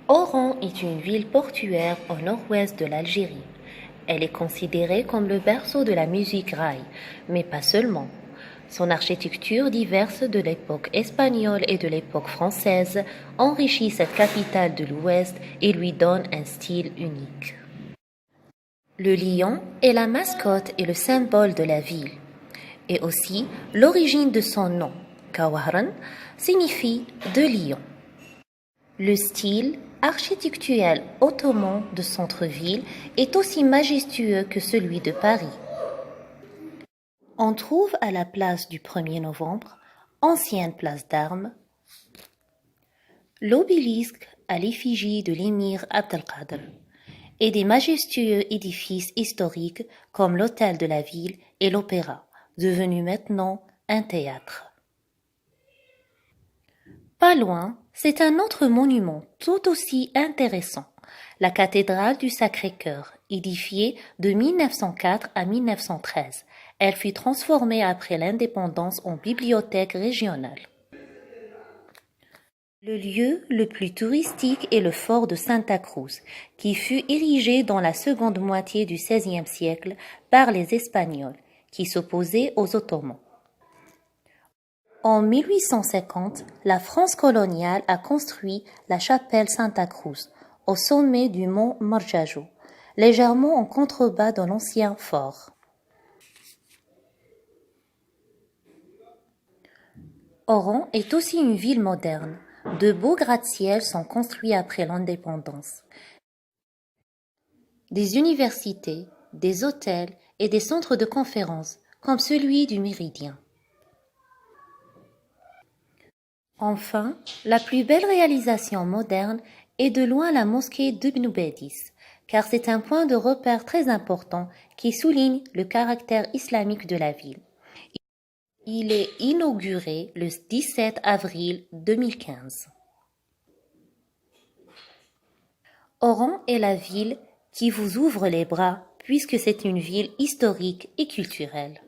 Oran est une ville portuaire au nord-ouest de l'Algérie. Elle est considérée comme le berceau de la musique raï, mais pas seulement. Son architecture diverse de l'époque espagnole et de l'époque française enrichit cette capitale de l'Ouest et lui donne un style unique. Le lion est la mascotte et le symbole de la ville, et aussi l'origine de son nom, Kawahran, signifie de lion. Le style architectural ottoman de centre-ville est aussi majestueux que celui de Paris. On trouve à la place du 1er novembre, ancienne place d'armes, l'obélisque à l'effigie de l'émir Abdelkader et des majestueux édifices historiques comme l'hôtel de la ville et l'opéra, devenu maintenant un théâtre. Pas loin, c'est un autre monument tout aussi intéressant, la cathédrale du Sacré-Cœur, édifiée de 1904 à 1913. Elle fut transformée après l'indépendance en bibliothèque régionale. Le lieu le plus touristique est le fort de Santa Cruz, qui fut érigé dans la seconde moitié du XVIe siècle par les Espagnols, qui s'opposaient aux Ottomans. En 1850, la France coloniale a construit la chapelle Santa Cruz, au sommet du mont Morjajo, légèrement en contrebas de l'ancien fort. Oran est aussi une ville moderne. De beaux gratte-ciel sont construits après l'indépendance. Des universités, des hôtels et des centres de conférences, comme celui du Méridien. Enfin, la plus belle réalisation moderne est de loin la mosquée d'Ibn Badis, car c'est un point de repère très important qui souligne le caractère islamique de la ville. Il est inauguré le 17 avril 2015. Oran est la ville qui vous ouvre les bras puisque c'est une ville historique et culturelle.